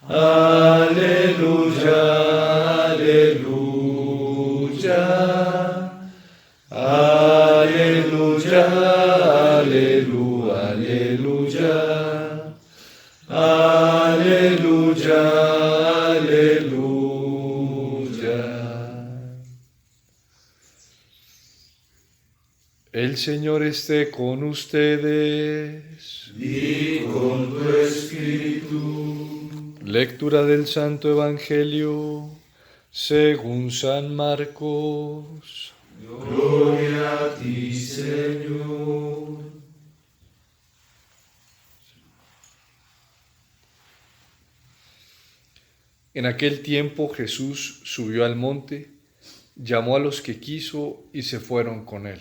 Aleluya, aleluya, aleluya, aleluya, aleluya, aleluya, aleluya. El Señor esté con ustedes. Y con tu espíritu. Lectura del Santo Evangelio según San Marcos. Gloria a ti, Señor. En aquel tiempo Jesús subió al monte, llamó a los que quiso y se fueron con él.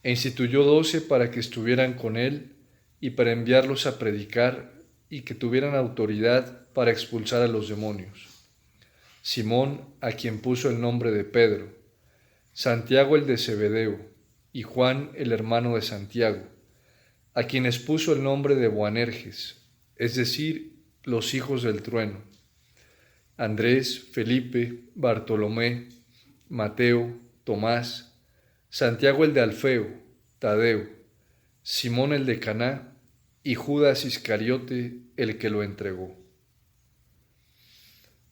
E instituyó 12 para que estuvieran con él y para enviarlos a predicar y que tuvieran autoridad para expulsar a los demonios. Simón, a quien puso el nombre de Pedro, Santiago el de Zebedeo y Juan el hermano de Santiago, a quienes puso el nombre de Boanerges, es decir, los hijos del trueno, Andrés, Felipe, Bartolomé, Mateo, Tomás, Santiago el de Alfeo, Tadeo, Simón el de Caná y Judas Iscariote el que lo entregó.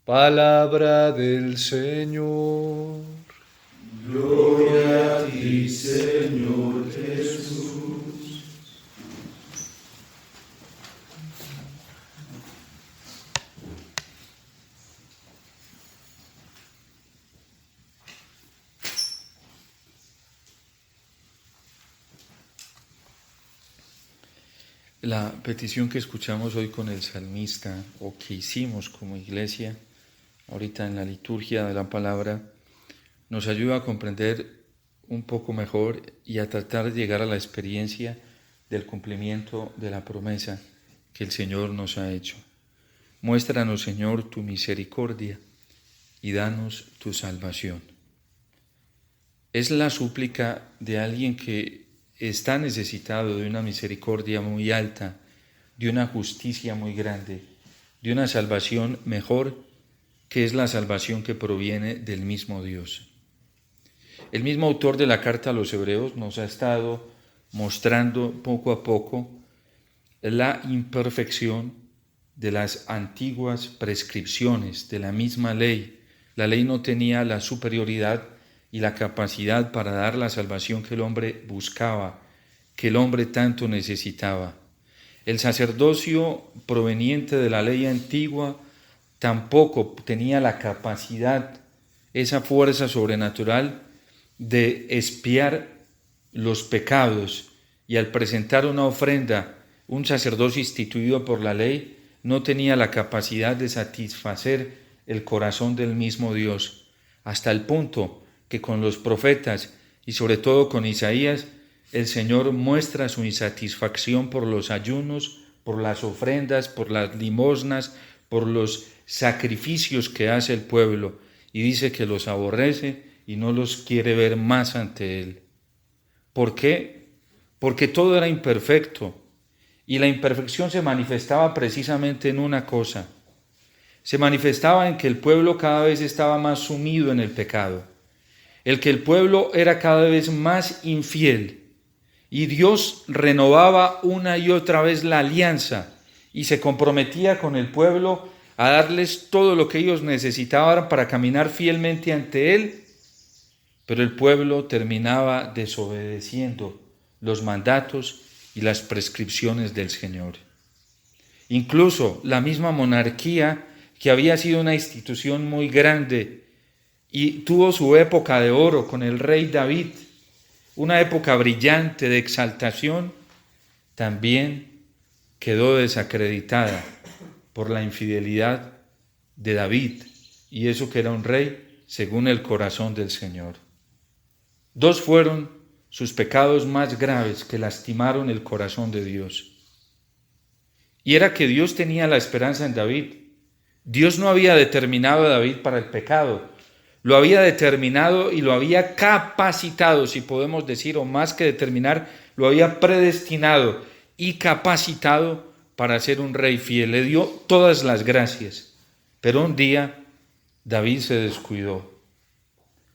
Palabra del Señor. Gloria a ti, Señor Jesús. La petición que escuchamos hoy con el salmista, o que hicimos como iglesia, ahorita en la liturgia de la palabra, nos ayuda a comprender un poco mejor y a tratar de llegar a la experiencia del cumplimiento de la promesa que el Señor nos ha hecho. Muéstranos, Señor, tu misericordia y danos tu salvación. Es la súplica de alguien que está necesitado de una misericordia muy alta, de una justicia muy grande, de una salvación mejor, que es la salvación que proviene del mismo Dios. El mismo autor de la carta a los Hebreos nos ha estado mostrando poco a poco la imperfección de las antiguas prescripciones de la misma ley. La ley no tenía la superioridad y la capacidad para dar la salvación que el hombre buscaba, que el hombre tanto necesitaba. El sacerdocio proveniente de la ley antigua tampoco tenía la capacidad, esa fuerza sobrenatural de expiar los pecados, y al presentar una ofrenda, un sacerdocio instituido por la ley no tenía la capacidad de satisfacer el corazón del mismo Dios, hasta el punto que con los profetas y sobre todo con Isaías, el Señor muestra su insatisfacción por los ayunos, por las ofrendas, por las limosnas, por los sacrificios que hace el pueblo, y dice que los aborrece y no los quiere ver más ante Él. ¿Por qué? Porque todo era imperfecto, y la imperfección se manifestaba precisamente en una cosa. Se manifestaba en que el pueblo cada vez estaba más sumido en el pecado, el pueblo era cada vez más infiel, y Dios renovaba una y otra vez la alianza y se comprometía con el pueblo a darles todo lo que ellos necesitaban para caminar fielmente ante Él, pero el pueblo terminaba desobedeciendo los mandatos y las prescripciones del Señor. Incluso la misma monarquía, que había sido una institución muy grande y tuvo su época de oro con el rey David, una época brillante de exaltación, también quedó desacreditada por la infidelidad de David, y eso que era un rey según el corazón del Señor. Dos fueron sus pecados más graves que lastimaron el corazón de Dios. Y era que Dios tenía la esperanza en David. Dios no había determinado a David para el pecado, lo había determinado y lo había capacitado, si podemos decir, o más que determinar, lo había predestinado y capacitado para ser un rey fiel, le dio todas las gracias. Pero un día David se descuidó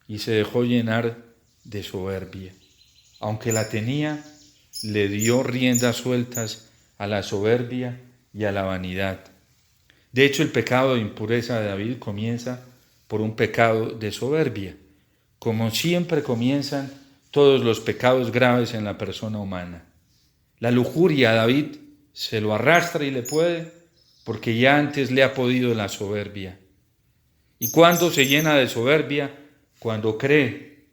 y se dejó llenar de soberbia. Aunque la tenía, le dio riendas sueltas a la soberbia y a la vanidad. De hecho, el pecado de impureza de David comienza por un pecado de soberbia, como siempre comienzan todos los pecados graves en la persona humana. La lujuria a David se lo arrastra y le puede, porque ya antes le ha podido la soberbia. ¿Y cuándo se llena de soberbia? Cuando cree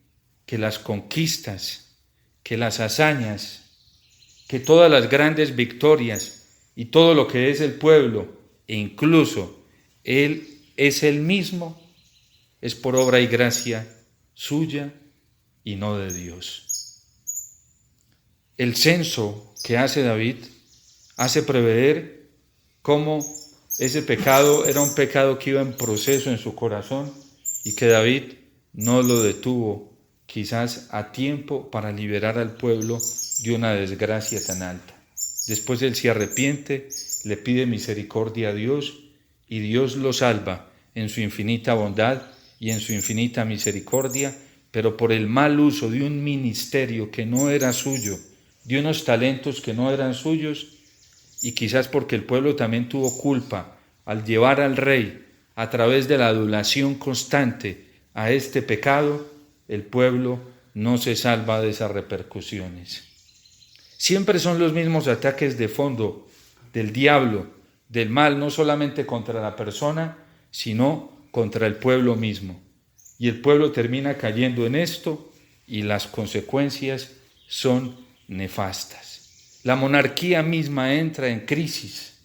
que las conquistas, que las hazañas, que todas las grandes victorias y todo lo que es el pueblo, e incluso él es el mismo, es por obra y gracia suya y no de Dios. El censo que hace David hace prever cómo ese pecado era un pecado que iba en proceso en su corazón y que David no lo detuvo quizás a tiempo para liberar al pueblo de una desgracia tan alta. Después él se arrepiente, le pide misericordia a Dios y Dios lo salva en su infinita bondad y en su infinita misericordia, pero por el mal uso de un ministerio que no era suyo, de unos talentos que no eran suyos, y quizás porque el pueblo también tuvo culpa al llevar al rey a través de la adulación constante a este pecado, el pueblo no se salva de esas repercusiones. Siempre son los mismos ataques de fondo del diablo, del mal, no solamente contra la persona, sino contra el pueblo mismo. Y el pueblo termina cayendo en esto y las consecuencias son nefastas. La monarquía misma entra en crisis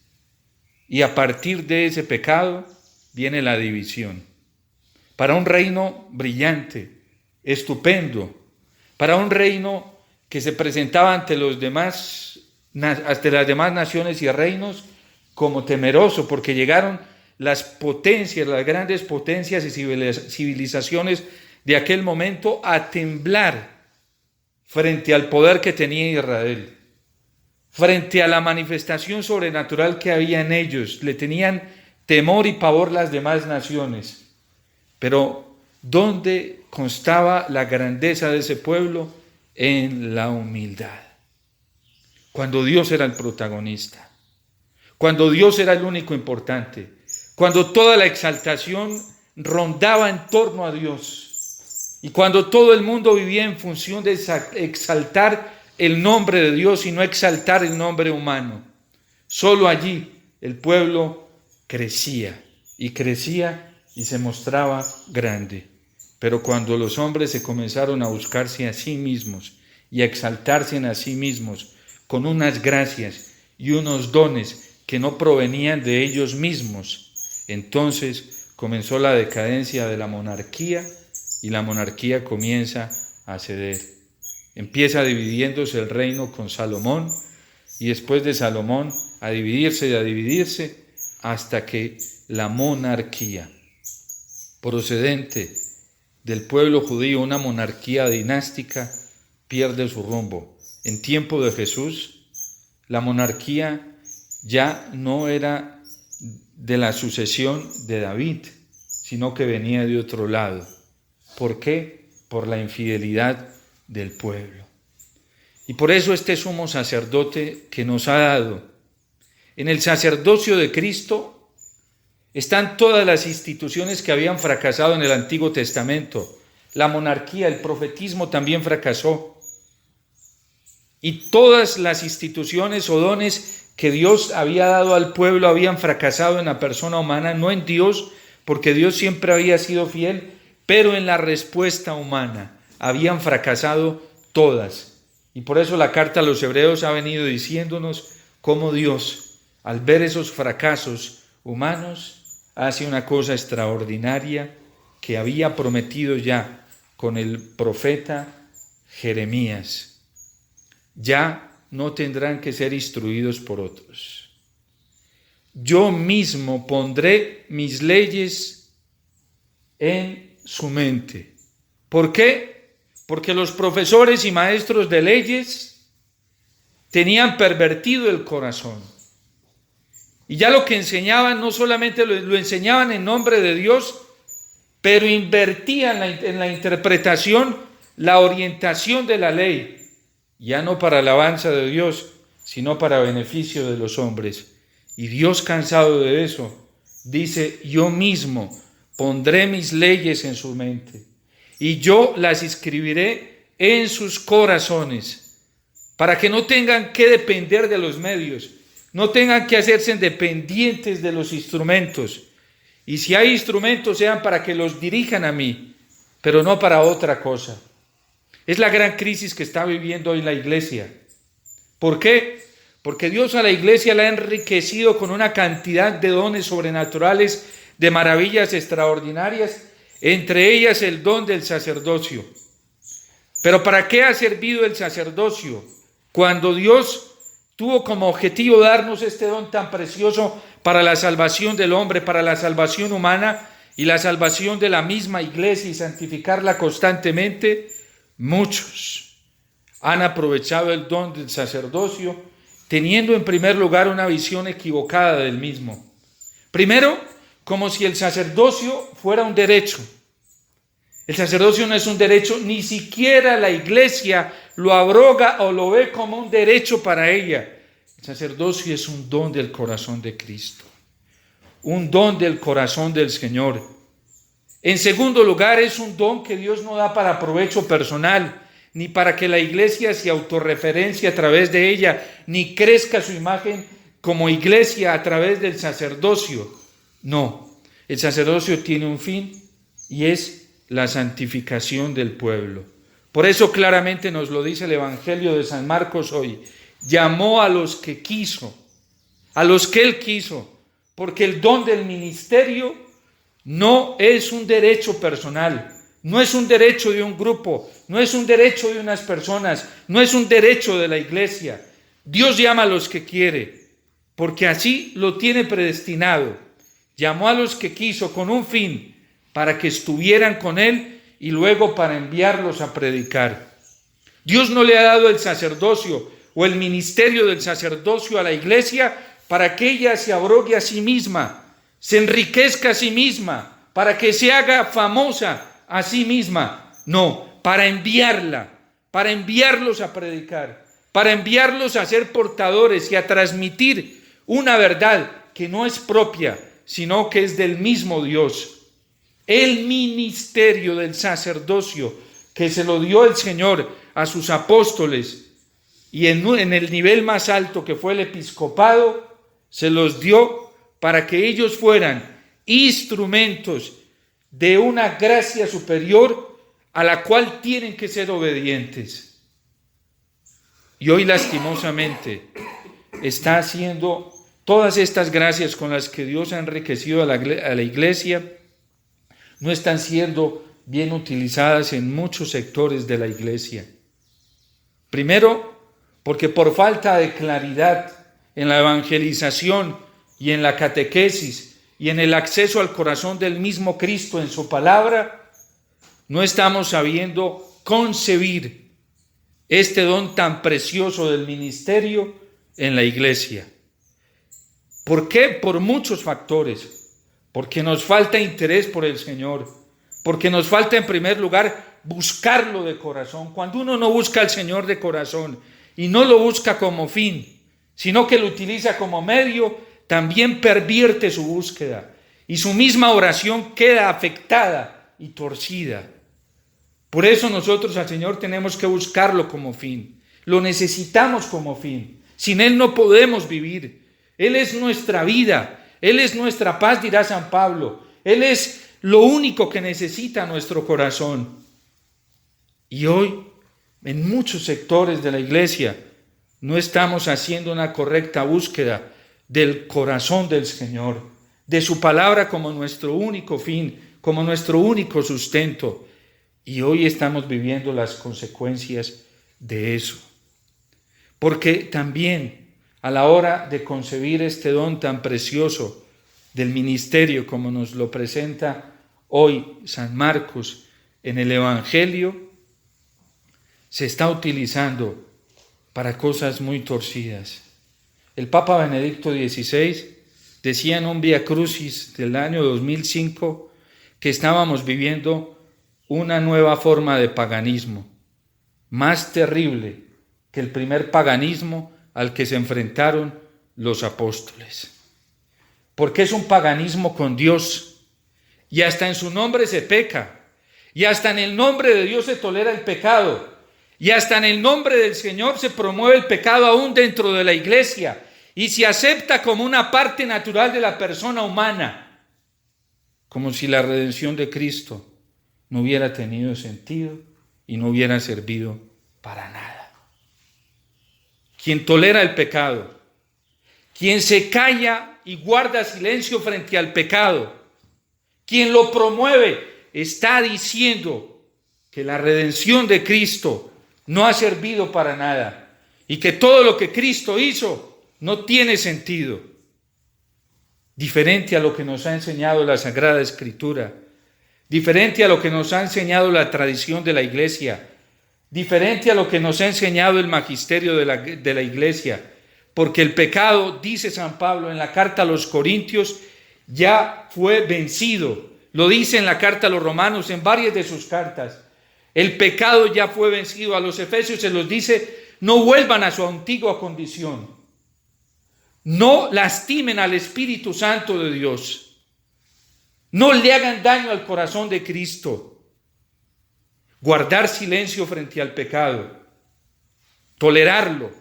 y a partir de ese pecado viene la división. Para un reino brillante, estupendo, para un reino que se presentaba ante las demás naciones y reinos como temeroso, porque llegaron las potencias, las grandes potencias y civilizaciones de aquel momento a temblar frente al poder que tenía Israel, frente a la manifestación sobrenatural que había en ellos. Le tenían temor y pavor las demás naciones. Pero ¿dónde constaba la grandeza de ese pueblo? En la humildad. Cuando Dios era el protagonista, cuando Dios era el único importante, cuando toda la exaltación rondaba en torno a Dios y cuando todo el mundo vivía en función de exaltar el nombre de Dios y no exaltar el nombre humano. Solo allí el pueblo crecía y se mostraba grande. Pero cuando los hombres se comenzaron a buscarse a sí mismos y a exaltarse a sí mismos con unas gracias y unos dones que no provenían de ellos mismos, entonces comenzó la decadencia de la monarquía y la monarquía comienza a ceder. Empieza dividiéndose el reino con Salomón y después de Salomón a dividirse hasta que la monarquía procedente del pueblo judío, una monarquía dinástica, pierde su rumbo. En tiempo de Jesús, la monarquía ya no era de la sucesión de David, sino que venía de otro lado. ¿Por qué? Por la infidelidad del pueblo. Y por eso este sumo sacerdote que nos ha dado, en el sacerdocio de Cristo, están todas las instituciones que habían fracasado en el Antiguo Testamento. La monarquía, el profetismo también fracasó. Y todas las instituciones o dones que Dios había dado al pueblo habían fracasado en la persona humana, no en Dios, porque Dios siempre había sido fiel, pero en la respuesta humana habían fracasado todas. Y por eso la carta a los Hebreos ha venido diciéndonos cómo Dios, al ver esos fracasos humanos, hace una cosa extraordinaria que había prometido ya con el profeta Jeremías. Ya no tendrán que ser instruidos por otros. Yo mismo pondré mis leyes en su mente. ¿Por qué? Porque los profesores y maestros de leyes tenían pervertido el corazón. Y ya lo que enseñaban no solamente lo enseñaban en nombre de Dios, pero invertían en la interpretación, la orientación de la ley, ya no para alabanza de Dios, sino para beneficio de los hombres. Y Dios, cansado de eso, dice: yo mismo pondré mis leyes en su mente y yo las escribiré en sus corazones, para que no tengan que depender de los medios, no tengan que hacerse dependientes de los instrumentos. Y si hay instrumentos, sean para que los dirijan a mí, pero no para otra cosa. Es la gran crisis que está viviendo hoy la iglesia. ¿Por qué? Porque Dios a la iglesia la ha enriquecido con una cantidad de dones sobrenaturales, de maravillas extraordinarias, entre ellas el don del sacerdocio. Pero ¿para qué ha servido el sacerdocio? Cuando Dios tuvo como objetivo darnos este don tan precioso para la salvación del hombre, para la salvación humana y la salvación de la misma iglesia y santificarla constantemente, muchos han aprovechado el don del sacerdocio, teniendo en primer lugar una visión equivocada del mismo. Primero, como si el sacerdocio fuera un derecho. El sacerdocio no es un derecho, ni siquiera la iglesia lo abroga o lo ve como un derecho para ella. El sacerdocio es un don del corazón de Cristo, un don del corazón del Señor. En segundo lugar, es un don que Dios no da para provecho personal, ni para que la iglesia se autorreferencie a través de ella, ni crezca su imagen como iglesia a través del sacerdocio. No, el sacerdocio tiene un fin y es la santificación del pueblo. Por eso claramente nos lo dice el Evangelio de San Marcos hoy: llamó a los que quiso, a los que él quiso, porque el don del ministerio no es un derecho personal, no es un derecho de un grupo, no es un derecho de unas personas, no es un derecho de la iglesia. Dios llama a los que quiere, porque así lo tiene predestinado. Llamó a los que quiso con un fin, para que estuvieran con él y luego para enviarlos a predicar. Dios no le ha dado el sacerdocio o el ministerio del sacerdocio a la iglesia para que ella se abrogue a sí misma, se enriquezca a sí misma, para que se haga famosa a sí misma. No, para enviarla, para enviarlos a predicar, para enviarlos a ser portadores y a transmitir una verdad que no es propia, sino que es del mismo Dios. El ministerio del sacerdocio que se lo dio el Señor a sus apóstoles y en el nivel más alto que fue el episcopado, se los dio para que ellos fueran instrumentos de una gracia superior a la cual tienen que ser obedientes. Y hoy lastimosamente está haciendo todas estas gracias con las que Dios ha enriquecido a la iglesia, no están siendo bien utilizadas en muchos sectores de la iglesia. Primero, porque por falta de claridad en la evangelización y en la catequesis y en el acceso al corazón del mismo Cristo en su palabra, no estamos sabiendo concebir este don tan precioso del ministerio en la iglesia. ¿Por qué? Por muchos factores. Porque nos falta interés por el Señor, porque nos falta en primer lugar buscarlo de corazón. Cuando uno no busca al Señor de corazón y no lo busca como fin, sino que lo utiliza como medio, también pervierte su búsqueda y su misma oración queda afectada y torcida. Por eso nosotros al Señor tenemos que buscarlo como fin, lo necesitamos como fin. Sin Él no podemos vivir. Él es nuestra vida. Él es nuestra paz, dirá San Pablo. Él es lo único que necesita nuestro corazón. Y hoy, en muchos sectores de la iglesia, no estamos haciendo una correcta búsqueda del corazón del Señor, de su palabra como nuestro único fin, como nuestro único sustento. Y hoy estamos viviendo las consecuencias de eso. Porque también a la hora de concebir este don tan precioso del ministerio, como nos lo presenta hoy San Marcos en el Evangelio, se está utilizando para cosas muy torcidas. El Papa Benedicto XVI decía en un Vía Crucis del año 2005 que estábamos viviendo una nueva forma de paganismo, más terrible que el primer paganismo al que se enfrentaron los apóstoles. Porque es un paganismo con Dios, y hasta en su nombre se peca, y hasta en el nombre de Dios se tolera el pecado, y hasta en el nombre del Señor se promueve el pecado aún dentro de la iglesia, y se acepta como una parte natural de la persona humana, como si la redención de Cristo no hubiera tenido sentido y no hubiera servido para nada. Quien tolera el pecado, quien se calla y guarda silencio frente al pecado, quien lo promueve, está diciendo que la redención de Cristo no ha servido para nada y que todo lo que Cristo hizo no tiene sentido. Diferente a lo que nos ha enseñado la Sagrada Escritura, diferente a lo que nos ha enseñado la tradición de la Iglesia, diferente a lo que nos ha enseñado el magisterio de la Iglesia, porque el pecado, dice San Pablo en la carta a los Corintios, ya fue vencido. Lo dice en la carta a los Romanos, en varias de sus cartas. El pecado ya fue vencido. A los Efesios se los dice, no vuelvan a su antigua condición. No lastimen al Espíritu Santo de Dios. No le hagan daño al corazón de Cristo. Guardar silencio frente al pecado. Tolerarlo.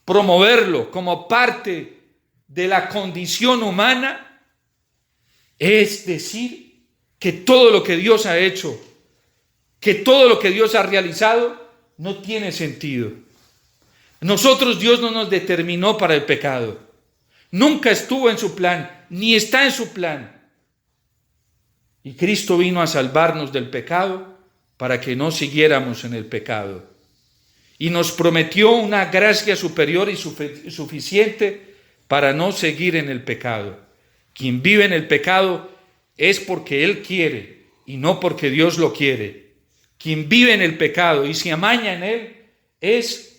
Promoverlo como parte de la condición humana. Es decir, que todo lo que Dios ha hecho, que todo lo que Dios ha realizado, no tiene sentido. Nosotros Dios no nos determinó para el pecado. Nunca estuvo en su plan, ni está en su plan. Y Cristo vino a salvarnos del pecado para que no siguiéramos en el pecado. Y nos prometió una gracia superior y suficiente para no seguir en el pecado. Quien vive en el pecado es porque él quiere y no porque Dios lo quiere. Quien vive en el pecado y se amaña en él es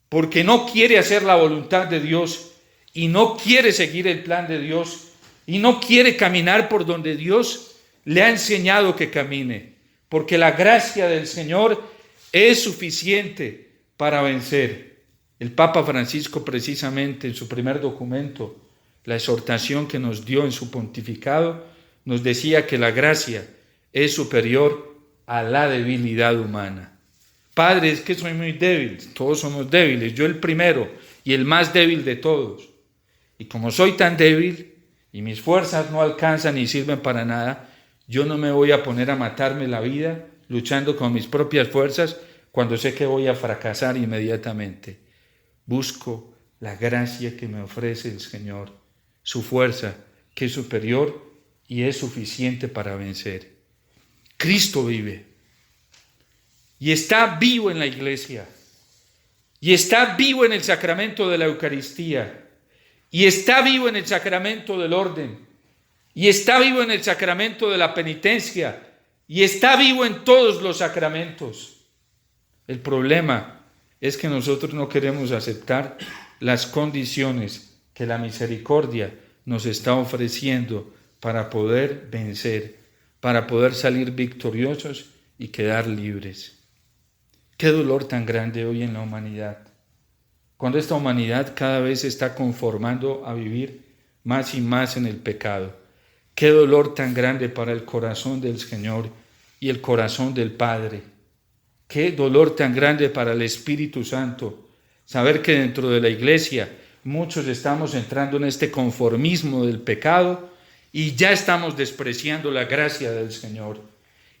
porque no quiere hacer la voluntad de Dios y no quiere seguir el plan de Dios y no quiere caminar por donde Dios le ha enseñado que camine, porque la gracia del Señor es suficiente para vencer. El Papa Francisco, precisamente en su primer documento, la exhortación que nos dio en su pontificado, nos decía que la gracia es superior a la debilidad humana. Padre, es que soy muy débil, todos somos débiles, yo el primero y el más débil de todos. Y como soy tan débil y mis fuerzas no alcanzan ni sirven para nada, yo no me voy a poner a matarme la vida luchando con mis propias fuerzas cuando sé que voy a fracasar inmediatamente. Busco la gracia que me ofrece el Señor, su fuerza que es superior y es suficiente para vencer. Cristo vive. Y está vivo en la iglesia, y está vivo en el sacramento de la Eucaristía, y está vivo en el sacramento del orden, y está vivo en el sacramento de la penitencia, y está vivo en todos los sacramentos. El problema es que nosotros no queremos aceptar las condiciones que la misericordia nos está ofreciendo para poder vencer, para poder salir victoriosos y quedar libres. Qué dolor tan grande hoy en la humanidad, cuando esta humanidad cada vez se está conformando a vivir más y más en el pecado. Qué dolor tan grande para el corazón del Señor y el corazón del Padre. Qué dolor tan grande para el Espíritu Santo, saber que dentro de la iglesia muchos estamos entrando en este conformismo del pecado y ya estamos despreciando la gracia del Señor.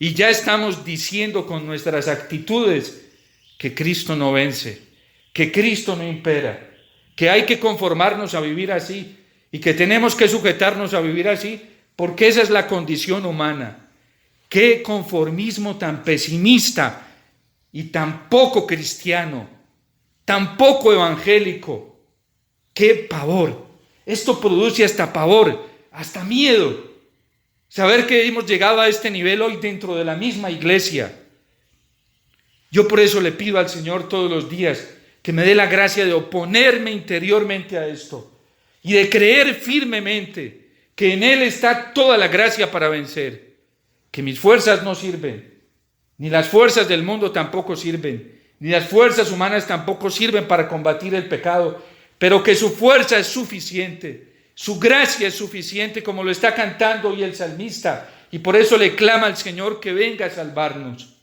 Y ya estamos diciendo con nuestras actitudes que Cristo no vence, que Cristo no impera, que hay que conformarnos a vivir así y que tenemos que sujetarnos a vivir así porque esa es la condición humana. Qué conformismo tan pesimista y tan poco cristiano, tan poco evangélico. Qué pavor. Esto produce hasta pavor, hasta miedo. Saber que hemos llegado a este nivel hoy dentro de la misma iglesia. Yo por eso le pido al Señor todos los días que me dé la gracia de oponerme interiormente a esto y de creer firmemente que en Él está toda la gracia para vencer, que mis fuerzas no sirven, ni las fuerzas del mundo tampoco sirven, ni las fuerzas humanas tampoco sirven para combatir el pecado, pero que su fuerza es suficiente, su gracia es suficiente, como lo está cantando hoy el salmista, y por eso le clama al Señor que venga a salvarnos.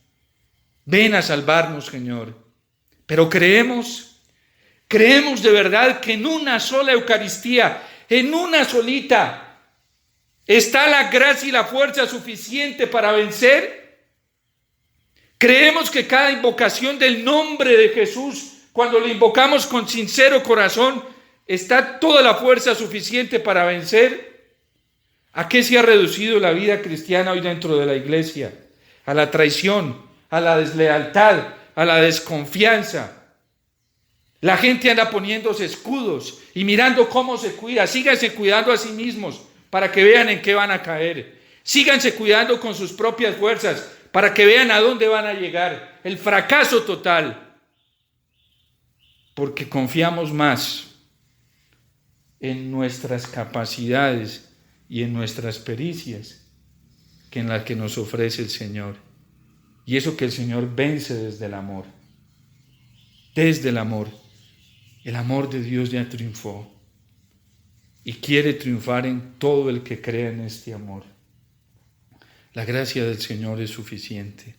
Ven a salvarnos, Señor. Pero creemos de verdad que en una sola Eucaristía, en una solita, está la gracia y la fuerza suficiente para vencer. Creemos que cada invocación del nombre de Jesús, cuando lo invocamos con sincero corazón, está toda la fuerza suficiente para vencer. ¿A qué se ha reducido la vida cristiana hoy dentro de la iglesia? A la traición, a la deslealtad, a la desconfianza. La gente anda poniéndose escudos y mirando cómo se cuida. Síganse cuidando a sí mismos para que vean en qué van a caer. Síganse cuidando con sus propias fuerzas para que vean a dónde van a llegar. El fracaso total. Porque confiamos más en nuestras capacidades y en nuestras pericias que en las que nos ofrece el Señor. Y eso que el Señor vence desde el amor. Desde el amor. El amor de Dios ya triunfó. Y quiere triunfar en todo el que crea en este amor. La gracia del Señor es suficiente.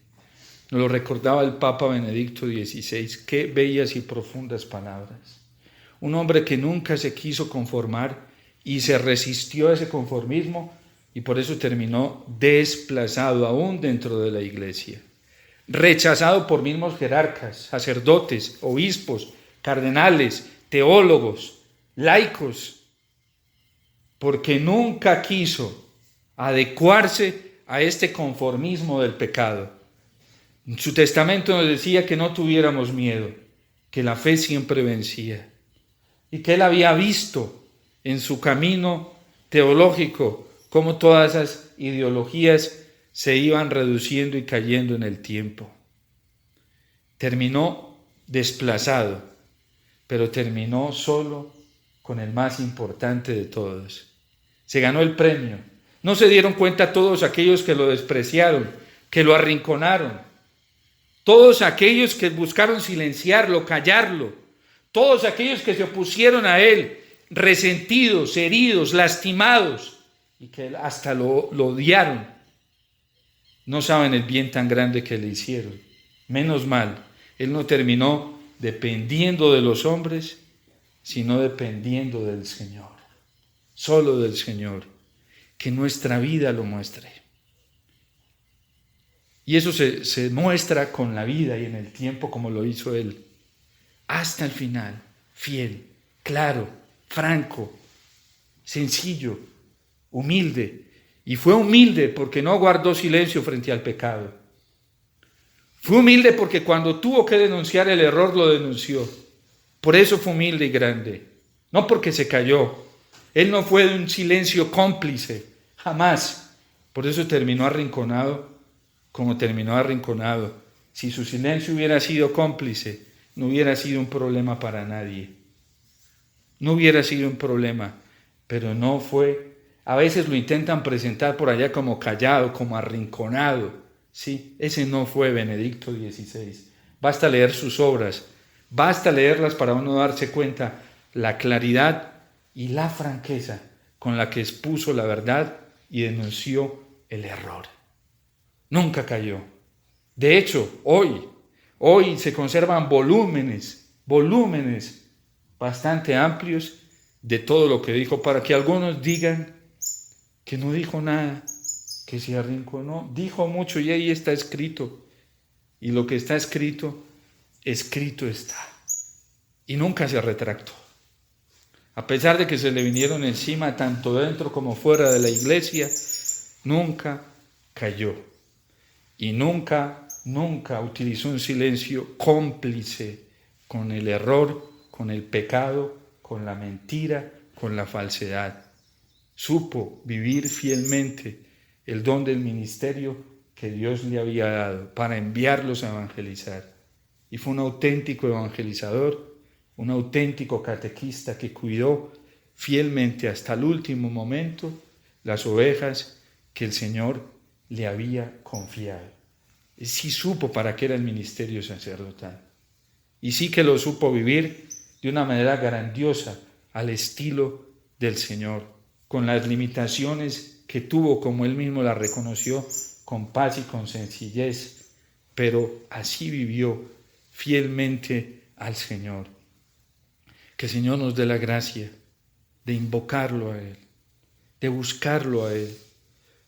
Nos lo recordaba el Papa Benedicto XVI. Qué bellas y profundas palabras. Un hombre que nunca se quiso conformar y se resistió a ese conformismo y por eso terminó desplazado aún dentro de la iglesia. Rechazado por mismos jerarcas, sacerdotes, obispos, cardenales, teólogos, laicos, porque nunca quiso adecuarse a este conformismo del pecado. En su testamento nos decía que no tuviéramos miedo, que la fe siempre vencía y que él había visto en su camino teológico cómo todas esas ideologías se iban reduciendo y cayendo en el tiempo. Terminó desplazado, pero terminó solo con el más importante de todos. Se ganó el premio. No se dieron cuenta todos aquellos que lo despreciaron, que lo arrinconaron, todos aquellos que buscaron silenciarlo, callarlo, todos aquellos que se opusieron a él, resentidos, heridos, lastimados, y que hasta lo odiaron. No saben el bien tan grande que le hicieron. Menos mal, él no terminó dependiendo de los hombres, sino dependiendo del Señor. Solo del Señor. Que nuestra vida lo muestre. Y eso se muestra con la vida y en el tiempo como lo hizo él. Hasta el final, fiel, claro, franco, sencillo, humilde. Y fue humilde porque no guardó silencio frente al pecado. Fue humilde porque cuando tuvo que denunciar el error lo denunció. Por eso fue humilde y grande. No porque se cayó. Él no fue de un silencio cómplice, jamás. Por eso terminó arrinconado como terminó arrinconado. Si su silencio hubiera sido cómplice, no hubiera sido un problema para nadie. No hubiera sido un problema, pero no fue. A veces lo intentan presentar por allá como callado, como arrinconado. Sí, ese no fue Benedicto XVI. Basta leer sus obras, basta leerlas para uno darse cuenta la claridad y la franqueza con la que expuso la verdad y denunció el error. Nunca cayó. De hecho, hoy se conservan volúmenes bastante amplios de todo lo que dijo, para que algunos digan que no dijo nada, que se arrinconó. Dijo mucho y ahí está escrito. Y lo que está escrito, escrito está. Y nunca se retractó. A pesar de que se le vinieron encima tanto dentro como fuera de la iglesia, nunca cayó. Y nunca utilizó un silencio cómplice con el error, con el pecado, con la mentira, con la falsedad. Supo vivir fielmente el don del ministerio que Dios le había dado para enviarlos a evangelizar. Y fue un auténtico evangelizador, un auténtico catequista que cuidó fielmente hasta el último momento las ovejas que el Señor le había confiado. Sí supo para qué era el ministerio sacerdotal. Y sí que lo supo vivir de una manera grandiosa al estilo del Señor, con las limitaciones que tuvo, como él mismo las reconoció, con paz y con sencillez, pero así vivió fielmente al Señor. Que el Señor nos dé la gracia de invocarlo a Él, de buscarlo a Él,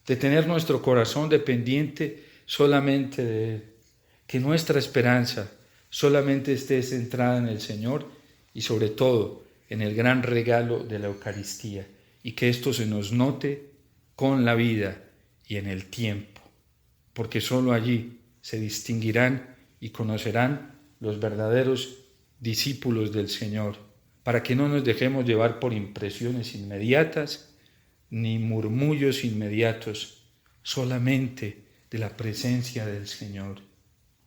de tener nuestro corazón dependiente solamente de Él, que nuestra esperanza solamente esté centrada en el Señor y sobre todo en el gran regalo de la Eucaristía, y que esto se nos note con la vida y en el tiempo, porque solo allí se distinguirán y conocerán los verdaderos discípulos del Señor, para que no nos dejemos llevar por impresiones inmediatas ni murmullos inmediatos, solamente de la presencia del Señor,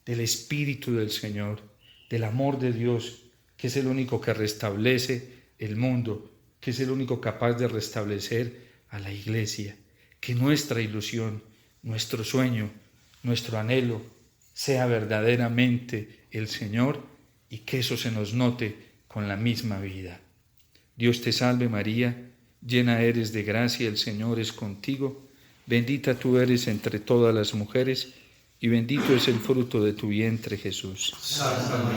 del Espíritu del Señor, del amor de Dios, que es el único que restablece el mundo, que es el único capaz de restablecer a la Iglesia. Que nuestra ilusión, nuestro sueño, nuestro anhelo sea verdaderamente el Señor, y que eso se nos note con la misma vida. Dios te salve María, llena eres de gracia, el Señor es contigo, bendita tú eres entre todas las mujeres, y bendito es el fruto de tu vientre, Jesús. Santa María,